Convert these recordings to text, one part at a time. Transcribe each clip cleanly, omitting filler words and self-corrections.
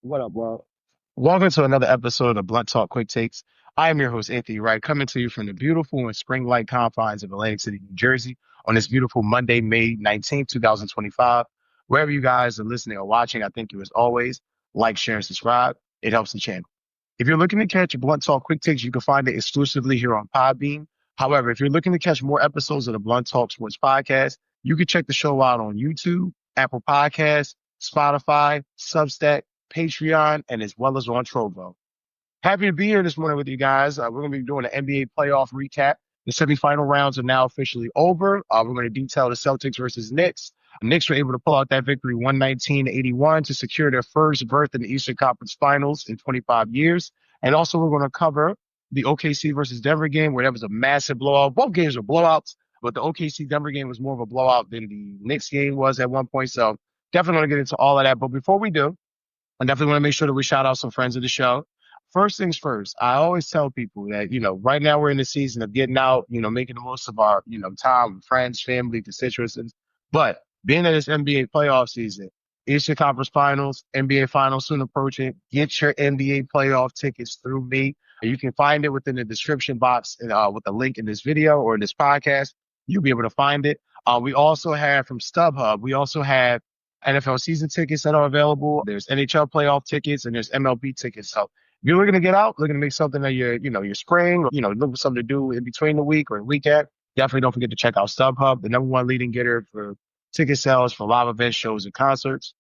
What up, bro? Welcome to another episode of Blunt Talk Quick Takes. I am your host, Anthony Wright, coming to you from the beautiful and spring-like confines of Atlantic City, New Jersey, on this beautiful Monday, May 19th, 2025. Wherever you guys are listening or watching, I thank you as always. Like, share, and subscribe. It helps the channel. If you're looking to catch Blunt Talk Quick Takes, you can find it exclusively here on Podbean. However, if you're looking to catch more episodes of the Blunt Talk Sports Podcast, you can check the show out on YouTube, Apple Podcasts, Spotify, Substack, Patreon, and as well as on Trovo. Happy to be here this morning with you guys. We're going to be doing an NBA playoff recap. The semifinal rounds are now officially over. We're going to detail the Celtics versus Knicks. Knicks were able to pull out that victory 119-81 to secure their first berth in the Eastern Conference Finals in 25 years. And also, we're going to cover the OKC versus Denver game where there was a massive blowout. Both games were blowouts, but the OKC Denver game was more of a blowout than the Knicks game was at one point. So definitely going to get into all of that. But before we do, I definitely want to make sure that we shout out some friends of the show. First things first, I always tell people that, right now we're in the season of getting out, making the most of our, time with friends, family, constituents. But being that it's NBA playoff season, Eastern Conference Finals, NBA Finals soon approaching, get your NBA playoff tickets through me. You can find it within the description box with the link in this video or in this podcast. You'll be able to find it. We also have from StubHub, we also have NFL season tickets that are available. There's NHL playoff tickets and there's MLB tickets. So if you're looking to get out, looking to make something that you're spraying, or, looking for something to do in between the week or the weekend, definitely don't forget to check out StubHub, the number one leading getter for ticket sales for live events, shows, and concerts.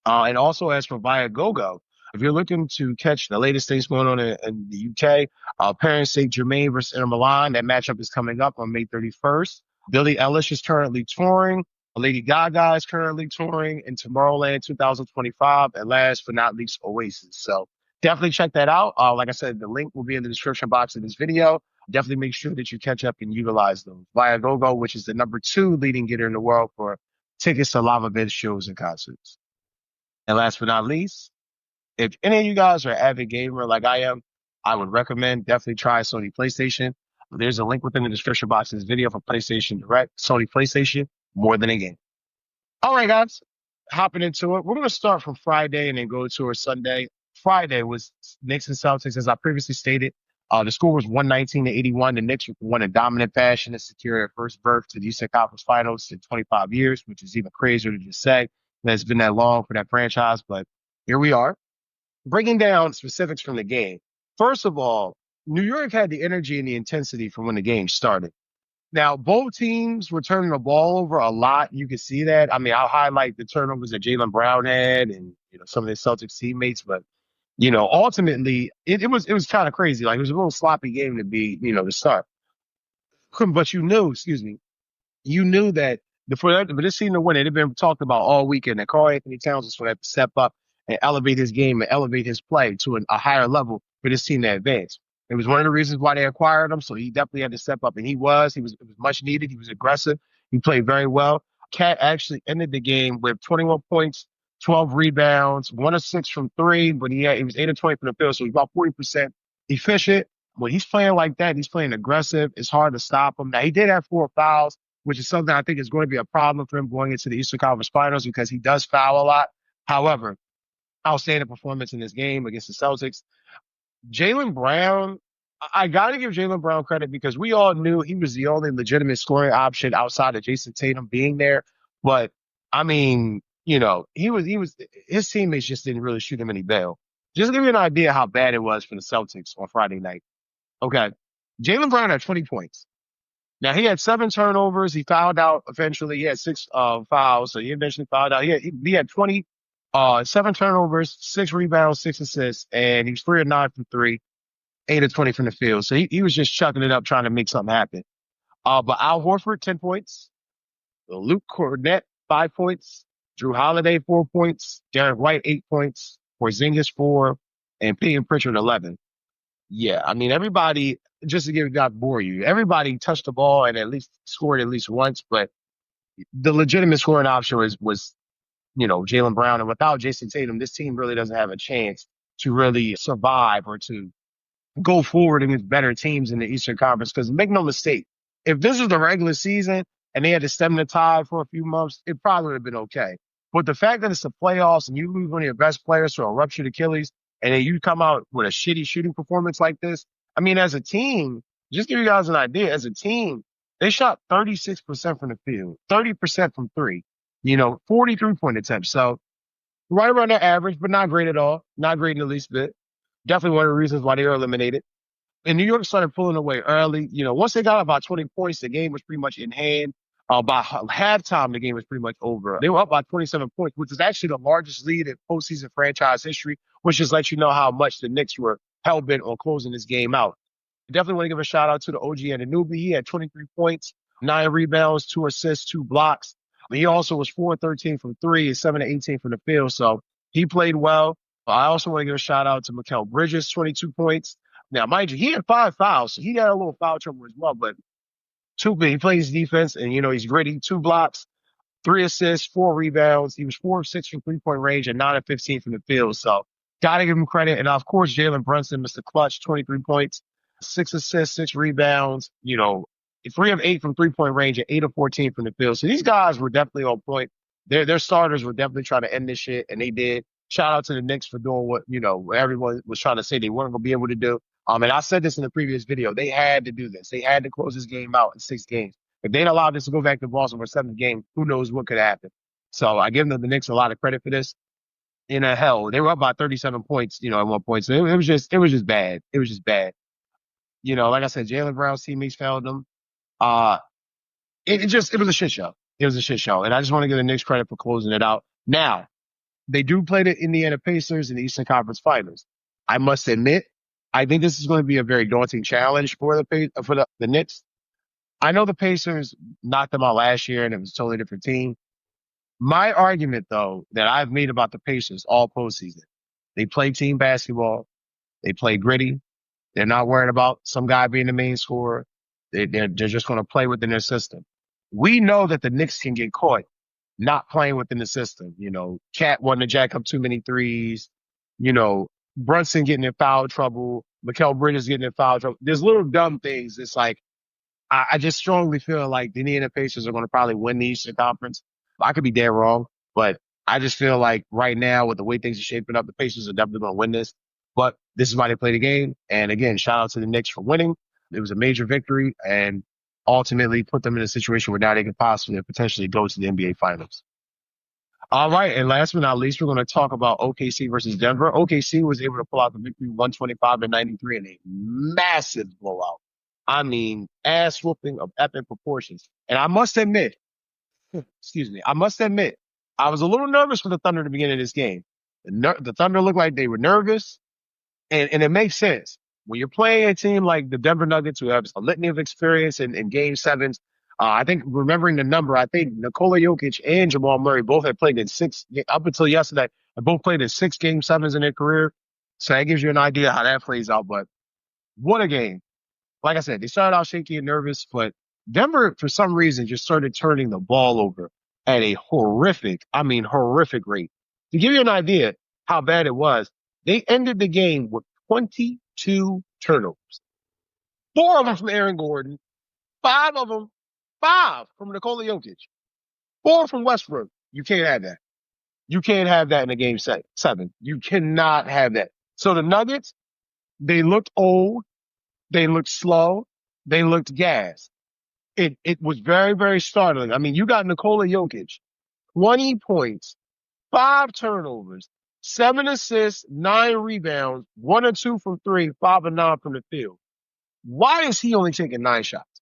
And also as for Viagogo, if you're looking to catch the latest things going on in the UK, Paris Saint-Germain versus Inter Milan, that matchup is coming up on May 31st. Billie Eilish is currently touring. Lady Gaga is currently touring in Tomorrowland 2025. And last but not least, Oasis. So definitely check that out. Like I said, the link will be in the description box of this video. Definitely make sure that you catch up and utilize them. Viagogo, which is the number 2 leading getter in the world for tickets to live events, shows, and concerts. And last but not least, if any of you guys are an avid gamer like I am, I would recommend definitely try Sony PlayStation. There's a link within the description box of this video for PlayStation Direct. Sony PlayStation, more than a game. All right, guys, hopping into it. We're going to start from Friday and then go to our Sunday. Friday was Knicks and Celtics, as I previously stated. The score was 119-81. The Knicks won in dominant fashion to secure their first berth to the Eastern Conference Finals in 25 years, which is even crazier to just say that it's been that long for that franchise. But here we are. Breaking down specifics from the game. First of all, New York had the energy and the intensity from when the game started. Now, both teams were turning the ball over a lot. You can see that. I mean, I'll highlight the turnovers that Jalen Brown had and, some of the Celtics teammates. But, ultimately, it was kind of crazy. Like, it was a little sloppy game to be, to start. But you knew that for this team to win, it had been talked about all weekend that Karl Anthony Towns was going to have to step up and elevate his game and elevate his play to a higher level for this team to advance. It was one of the reasons why they acquired him, so he definitely had to step up, and he was. It was much needed. He was aggressive. He played very well. Cat actually ended the game with 21 points, 12 rebounds, 1 of 6 from 3, but he was 8 of 20 from the field, so he's about 40% efficient. When he's playing like that, he's playing aggressive. It's hard to stop him. Now, he did have 4 fouls, which is something I think is going to be a problem for him going into the Eastern Conference Finals because he does foul a lot. However, outstanding performance in this game against the Celtics. Jalen Brown, I got to give Jalen Brown credit because we all knew he was the only legitimate scoring option outside of Jason Tatum being there. But I mean, his teammates just didn't really shoot him any bail. Just to give you an idea how bad it was for the Celtics on Friday night. Okay. Jalen Brown had 20 points. Now he had 7 turnovers. He fouled out eventually. He had 6 fouls, so he eventually fouled out. He had 7 turnovers, 6 rebounds, 6 assists, and he was 3 of 9 from 3, 8 of 20 from the field. So he was just chucking it up, trying to make something happen. But Al Horford, 10 points. Luke Cornett, 5 points. Drew Holiday, 4 points. Derek White, 8 points. Porzingis, 4. And Peyton Pritchard, 11. Yeah, I mean, everybody, just to not bore you, everybody touched the ball and at least scored at least once, but the legitimate scoring option was Jalen Brown. And without Jason Tatum, this team really doesn't have a chance to really survive or to go forward against better teams in the Eastern Conference. Because make no mistake, if this was the regular season and they had to stem the tide for a few months, it probably would have been okay. But the fact that it's the playoffs and you lose one of your best players to a ruptured Achilles, and then you come out with a shitty shooting performance like this. I mean, as a team, just give you guys an idea. As a team, they shot 36% from the field, 30% from three, 43-point attempts. So right around their average, but not great at all. Not great in the least bit. Definitely one of the reasons why they were eliminated. And New York started pulling away early. Once they got about 20 points, the game was pretty much in hand. By halftime, the game was pretty much over. They were up by 27 points, which is actually the largest lead in postseason franchise history, which just lets you know how much the Knicks were hell bent on closing this game out. I definitely want to give a shout out to the OG and the newbie. He had 23 points, 9 rebounds, 2 assists, 2 blocks. He also was 4-13 from three and 7-18 from the field. So he played well. I also want to give a shout out to Mikal Bridges, 22 points. Now, mind you, he had 5 fouls, so he got a little foul trouble as well, but he plays defense and, he's gritty, 2 blocks, 3 assists, 4 rebounds. He was 4 of 6 from 3-point range and 9 of 15 from the field. So got to give him credit. And of course, Jalen Brunson, Mr. Clutch, 23 points, 6 assists, 6 rebounds, 3 of 8 from 3-point range and 8 of 14 from the field. So these guys were definitely on point. Their starters were definitely trying to end this shit, and they did. Shout out to the Knicks for doing what everyone was trying to say they weren't going to be able to do. And I said this in the previous video. They had to do this. They had to close this game out in 6 games. If they'd allowed this to go back to Boston for 7th game, who knows what could happen. So I give the Knicks a lot of credit for this. Hell, they were up by 37 points, at one point. So it was just bad. It was just bad. Like I said, Jaylen Brown's teammates failed them. It was a shit show. It was a shit show. And I just want to give the Knicks credit for closing it out. Now, they do play the Indiana Pacers in the Eastern Conference Finals. I must admit, I think this is going to be a very daunting challenge for the Knicks. I know the Pacers knocked them out last year and it was a totally different team. My argument, though, that I've made about the Pacers all postseason, they play team basketball. They play gritty. They're not worried about some guy being the main scorer. They're just going to play within their system. We know that the Knicks can get caught not playing within the system. Cat wanting to jack up too many threes. Brunson getting in foul trouble. Mikal Bridges getting in foul trouble. There's little dumb things. It's like, I just strongly feel like the Indiana Pacers are going to probably win the Eastern Conference. I could be dead wrong, but I just feel like right now with the way things are shaping up, the Pacers are definitely going to win this. But this is why they play the game. And again, shout out to the Knicks for winning. It was a major victory and ultimately put them in a situation where now they could possibly potentially go to the NBA Finals. All right. And last but not least, we're going to talk about OKC versus Denver. OKC was able to pull out the victory 125-93 in a massive blowout. I mean, ass whooping of epic proportions. And I must admit, I was a little nervous for the Thunder at the beginning of this game. The Thunder looked like they were nervous, and it makes sense. When you're playing a team like the Denver Nuggets, who have a litany of experience in game sevens, I think remembering the number, I think Nikola Jokic and Jamal Murray both had played in 6, up until yesterday, they both played in 6 game sevens in their career. So that gives you an idea how that plays out. But what a game. Like I said, they started out shaky and nervous, but Denver, for some reason, just started turning the ball over at a horrific rate. To give you an idea how bad it was, they ended the game with 22 turnovers. 4 of them from Aaron Gordon, 5 from Nikola Jokic, 4 from Westbrook. You can't have that. You can't have that in a game 7. You cannot have that. So the Nuggets, they looked old. They looked slow. They looked gassed. It was very, very startling. I mean, you got Nikola Jokic, 20 points, 5 turnovers, 7 assists, 9 rebounds, 1 or 2 from 3, 5 or 9 from the field. Why is he only taking 9 shots?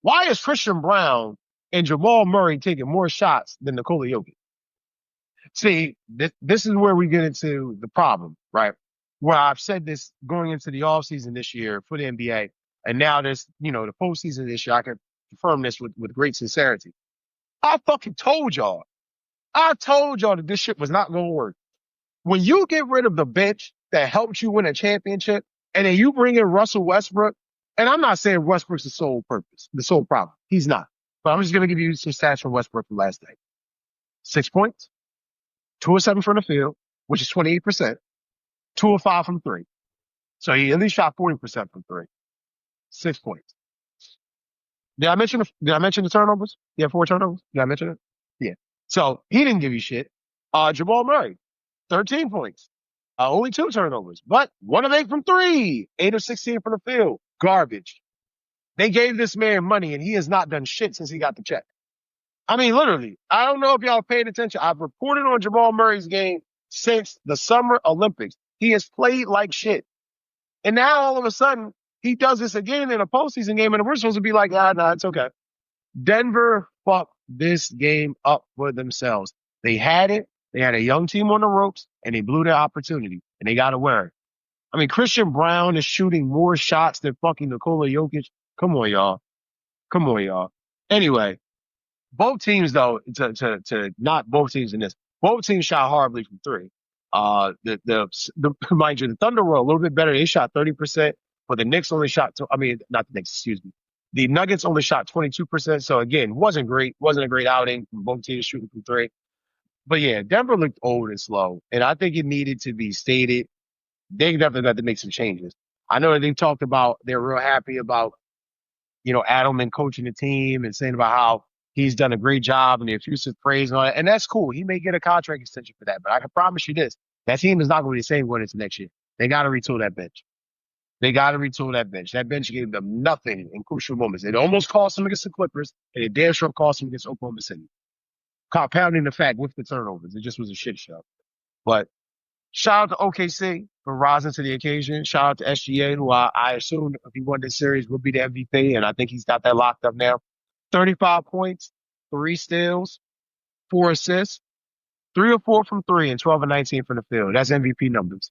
Why is Christian Brown and Jamal Murray taking more shots than Nikola Jokic? See, this is where we get into the problem, right? Well, I've said this going into the offseason this year for the NBA, and now this, the postseason this year, I can confirm this with great sincerity. I fucking told y'all. I told y'all that this shit was not going to work. When you get rid of the bench that helped you win a championship, and then you bring in Russell Westbrook, and I'm not saying Westbrook's the sole problem. He's not. But I'm just going to give you some stats from Westbrook from last night. 6 points, 2 of 7 from the field, which is 28%. 2 of 5 from 3. So he at least shot 40% from 3. 6 points. Did I mention the turnovers? Yeah, 4 turnovers. Did I mention it? Yeah. So he didn't give you shit. Jamal Murray, 13 points. Only 2 turnovers, but 1 of 8 from three, 8 of 16 from the field. Garbage. They gave this man money and he has not done shit since he got the check. I mean, literally, I don't know if y'all paid attention. I've reported on Jamal Murray's game since the Summer Olympics. He has played like shit. And now all of a sudden, he does this again in a postseason game, and we're supposed to be like, nah, it's okay. Denver fucked this game up for themselves. They had it. They had a young team on the ropes, and they blew their opportunity, and they got to wear it. I mean, Christian Brown is shooting more shots than fucking Nikola Jokic. Come on, y'all. Come on, y'all. Anyway, both teams, though, to not both teams in this, both teams shot horribly from three. Mind you, the Thunder were a little bit better. They shot 30%, but the Knicks only shot, not the Knicks, excuse me. The Nuggets only shot 22%. So again, wasn't great. Wasn't a great outing from both teams shooting from three. But yeah, Denver looked old and slow. And I think it needed to be stated. They definitely got to make some changes. I know that they talked about, they're real happy about, Adelman coaching the team and saying about how he's done a great job and the effusive praise and all that. And that's cool. He may get a contract extension for that. But I can promise you this, that team is not going to be the same going into next year. They got to retool that bench. They got to retool that bench. That bench gave them nothing in crucial moments. It almost cost them against the Clippers, and it damn sure cost them against Oklahoma City. Compounding the fact with the turnovers. It just was a shit show. But shout out to OKC for rising to the occasion. Shout out to SGA, who I assume if he won this series would be the MVP, and I think he's got that locked up now. 35 points, 3 steals, 4 assists, 3 or 4 from 3, and 12 and 19 from the field. That's MVP numbers.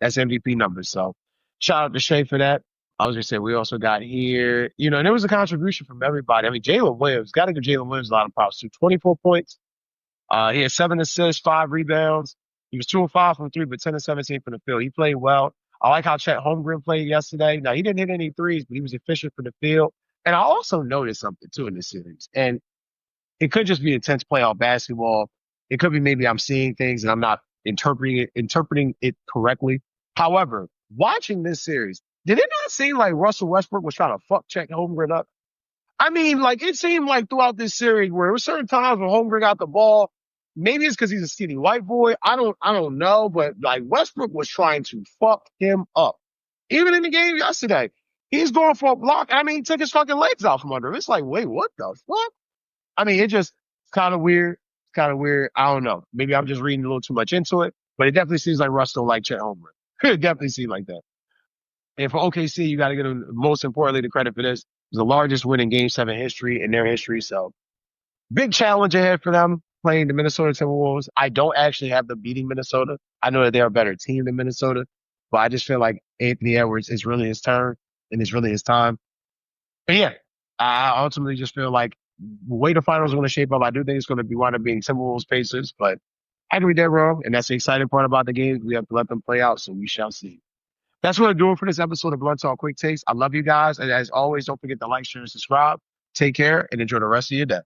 That's MVP numbers. So shout out to Shai for that. I was going to say, we also got here, and there was a contribution from everybody. I mean, Jalen Williams, got to give Jalen Williams a lot of props too. 24 points. He had 7 assists, 5 rebounds. He was 2 of 5 from 3, but 10 of 17 from the field. He played well. I like how Chet Holmgren played yesterday. Now, he didn't hit any threes, but he was efficient from the field. And I also noticed something, too, in this series. And it could just be intense playoff basketball. It could be maybe I'm seeing things and I'm not interpreting it correctly. However, watching this series, did it not seem like Russell Westbrook was trying to fuck Chet Holmgren up? I mean, like, it seemed like throughout this series where there were certain times when Holmgren got the ball. Maybe it's because he's a skinny white boy. I don't know, but like Westbrook was trying to fuck him up. Even in the game yesterday, he's going for a block. I mean, he took his fucking legs out from under him. It's like, wait, what the fuck? I mean, it's kind of weird. It's kind of weird. I don't know. Maybe I'm just reading a little too much into it, but it definitely seems like Russ don't like Chet Holmgren. It definitely seems like that. And for OKC, you got to give them, most importantly, the credit for this. It was the largest win in Game 7 history in their history. So big challenge ahead for them playing the Minnesota Timberwolves. I don't actually have them beating Minnesota. I know that they're a better team than Minnesota, but I just feel like Anthony Edwards is really his turn and it's really his time. But yeah, I ultimately just feel like the way the finals are going to shape up, I do think it's going to be wind up being Timberwolves Pacers, but I could be dead wrong. And that's the exciting part about the game. We have to let them play out, so we shall see. That's what I'm doing for this episode of Blunt Talk Quick Takes. I love you guys. And as always, don't forget to like, share, and subscribe. Take care and enjoy the rest of your day.